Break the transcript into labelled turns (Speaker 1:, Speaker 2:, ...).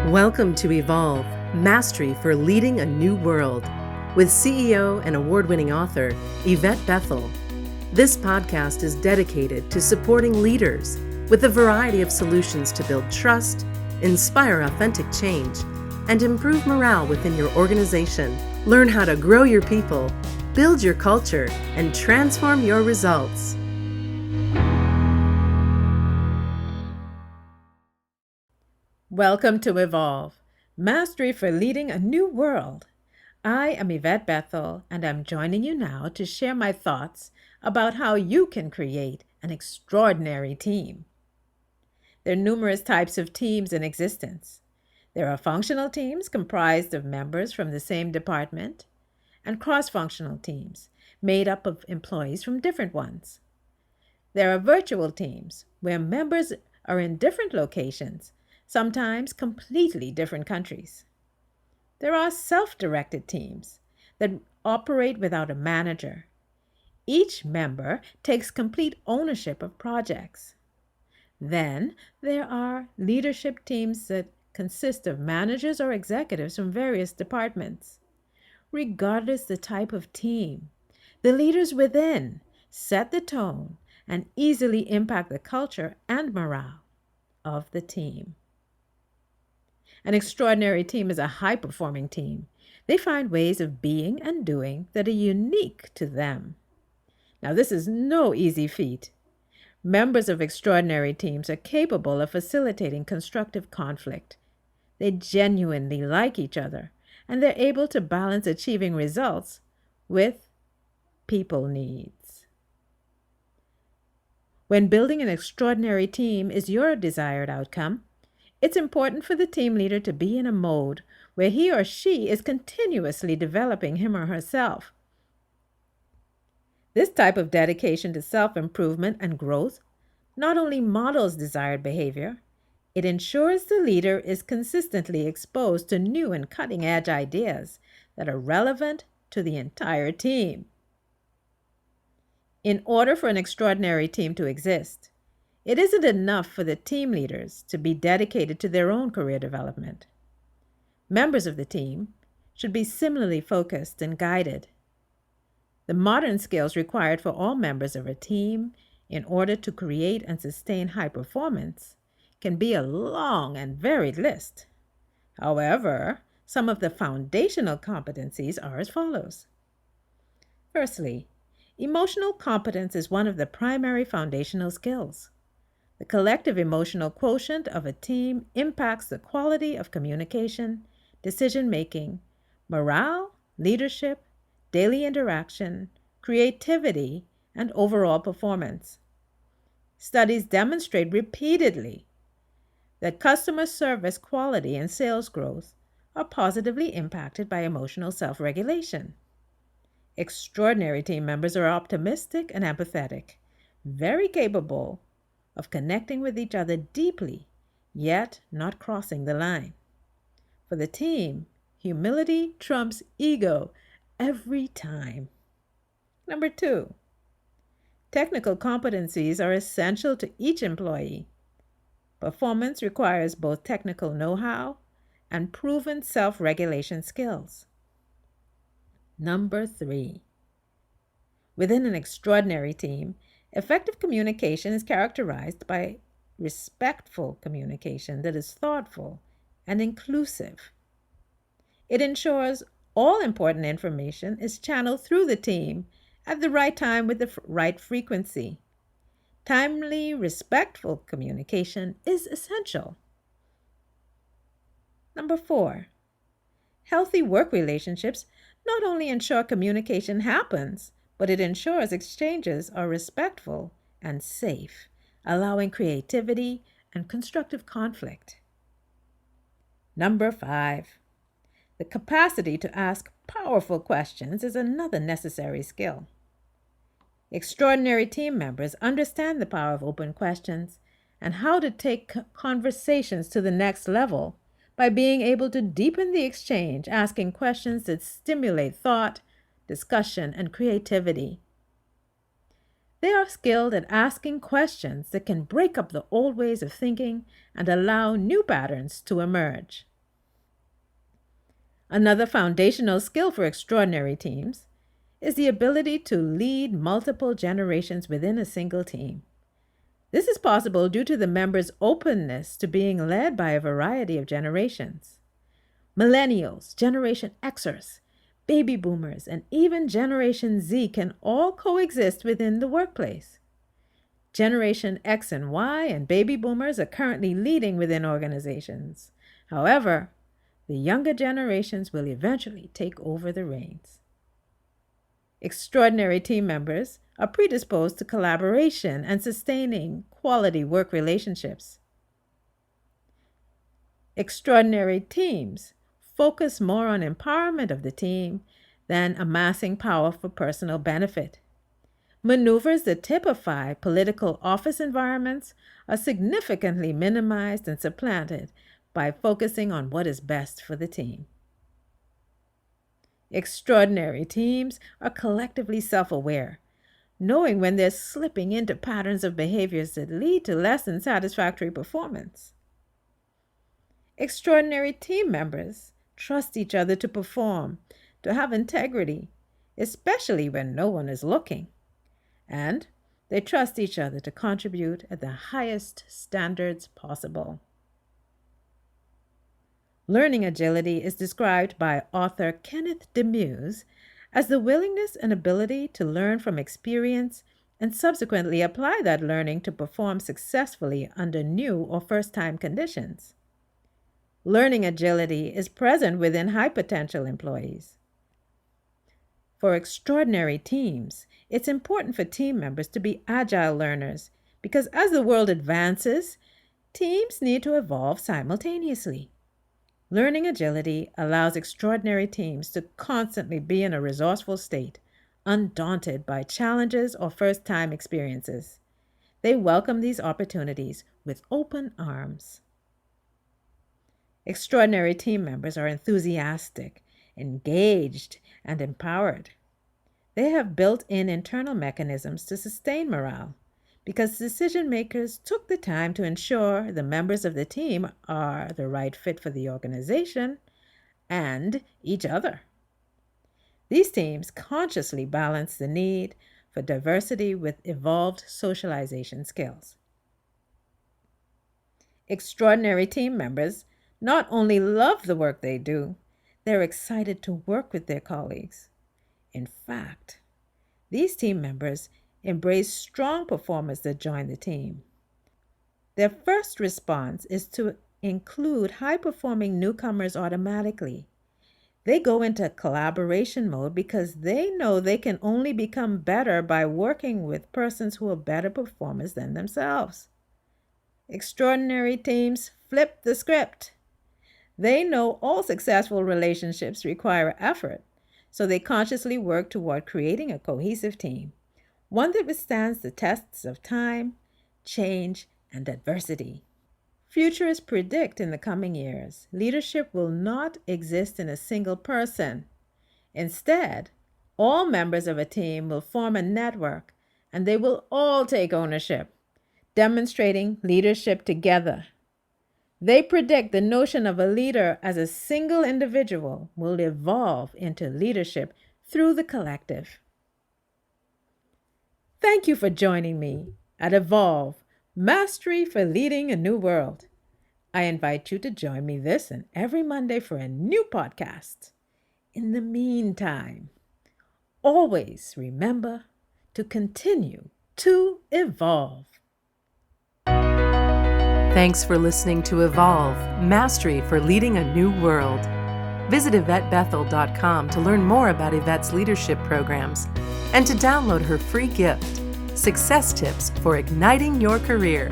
Speaker 1: Welcome to Evolve, Mastery for Leading a New World, with CEO and award-winning author Yvette Bethel. This podcast is dedicated to supporting leaders with a variety of solutions to build trust, inspire authentic change, and improve morale within your organization. Learn how to grow your people, build your culture, and transform your results.
Speaker 2: Welcome to Evolve, Mastery for Leading a New World. I am Yvette Bethel, and I'm joining you now to share my thoughts about how you can create an extraordinary team. There are numerous types of teams in existence. There are functional teams comprised of members from the same department, and cross-functional teams made up of employees from different ones. There are virtual teams where members are in different locations, sometimes completely different countries. There are self-directed teams that operate without a manager. Each member takes complete ownership of projects. Then there are leadership teams that consist of managers or executives from various departments. Regardless the type of team, the leaders within set the tone and easily impact the culture and morale of the team. An extraordinary team is a high-performing team. They find ways of being and doing that are unique to them. Now, this is no easy feat. Members of extraordinary teams are capable of facilitating constructive conflict. They genuinely like each other, and they're able to balance achieving results with people needs. When building an extraordinary team is your desired outcome, it's important for the team leader to be in a mode where he or she is continuously developing him or herself. This type of dedication to self-improvement and growth not only models desired behavior, it ensures the leader is consistently exposed to new and cutting-edge ideas that are relevant to the entire team. In order for an extraordinary team to exist, it isn't enough for the team leaders to be dedicated to their own career development. Members of the team should be similarly focused and guided. The modern skills required for all members of a team in order to create and sustain high performance can be a long and varied list. However, some of the foundational competencies are as follows. Firstly, emotional competence is one of the primary foundational skills. The collective emotional quotient of a team impacts the quality of communication, decision-making, morale, leadership, daily interaction, creativity, and overall performance. Studies demonstrate repeatedly that customer service quality and sales growth are positively impacted by emotional self-regulation. Extraordinary team members are optimistic and empathetic, very capable of connecting with each other deeply, yet not crossing the line. For the team, humility trumps ego every time. Number 2, technical competencies are essential to each employee. Performance requires both technical know-how and proven self-regulation skills. Number 3, within an extraordinary team, effective communication is characterized by respectful communication that is thoughtful and inclusive. It ensures all important information is channeled through the team at the right time with the right frequency. Timely, respectful communication is essential. Number 4, healthy work relationships not only ensure communication happens, but it ensures exchanges are respectful and safe, allowing creativity and constructive conflict. Number 5, the capacity to ask powerful questions is another necessary skill. Extraordinary team members understand the power of open questions and how to take conversations to the next level by being able to deepen the exchange, asking questions that stimulate thought, discussion, and creativity. They are skilled at asking questions that can break up the old ways of thinking and allow new patterns to emerge. Another foundational skill for extraordinary teams is the ability to lead multiple generations within a single team. This is possible due to the members' openness to being led by a variety of generations. Millennials, Generation Xers, baby boomers, and even Generation Z can all coexist within the workplace. Generation X and Y and baby boomers are currently leading within organizations. However, the younger generations will eventually take over the reins. Extraordinary team members are predisposed to collaboration and sustaining quality work relationships. Extraordinary teams focus more on empowerment of the team than amassing power for personal benefit. Maneuvers that typify political office environments are significantly minimized and supplanted by focusing on what is best for the team. Extraordinary teams are collectively self-aware, knowing when they're slipping into patterns of behaviors that lead to less than satisfactory performance. Extraordinary team members trust each other to perform, to have integrity, especially when no one is looking. And they trust each other to contribute at the highest standards possible. Learning agility is described by author Kenneth DeMuse as the willingness and ability to learn from experience and subsequently apply that learning to perform successfully under new or first-time conditions. Learning agility is present within high-potential employees. For extraordinary teams, it's important for team members to be agile learners because as the world advances, teams need to evolve simultaneously. Learning agility allows extraordinary teams to constantly be in a resourceful state, undaunted by challenges or first-time experiences. They welcome these opportunities with open arms. Extraordinary team members are enthusiastic, engaged, and empowered. They have built-in internal mechanisms to sustain morale because decision makers took the time to ensure the members of the team are the right fit for the organization and each other. These teams consciously balance the need for diversity with evolved socialization skills. Extraordinary team members not only love the work they do, they're excited to work with their colleagues. In fact, these team members embrace strong performers that join the team. Their first response is to include high-performing newcomers automatically. They go into collaboration mode because they know they can only become better by working with persons who are better performers than themselves. Extraordinary teams flip the script. They know all successful relationships require effort, so they consciously work toward creating a cohesive team, one that withstands the tests of time, change, and adversity. Futurists predict in the coming years, leadership will not exist in a single person. Instead, all members of a team will form a network, and they will all take ownership, demonstrating leadership together. They predict the notion of a leader as a single individual will evolve into leadership through the collective. Thank you for joining me at Evolve, Mastery for Leading a New World. I invite you to join me this and every Monday for a new podcast. In the meantime, always remember to continue to evolve.
Speaker 1: Thanks for listening to Evolve, Mastery for Leading a New World. Visit YvetteBethel.com to learn more about Yvette's leadership programs and to download her free gift, Success Tips for Igniting Your Career.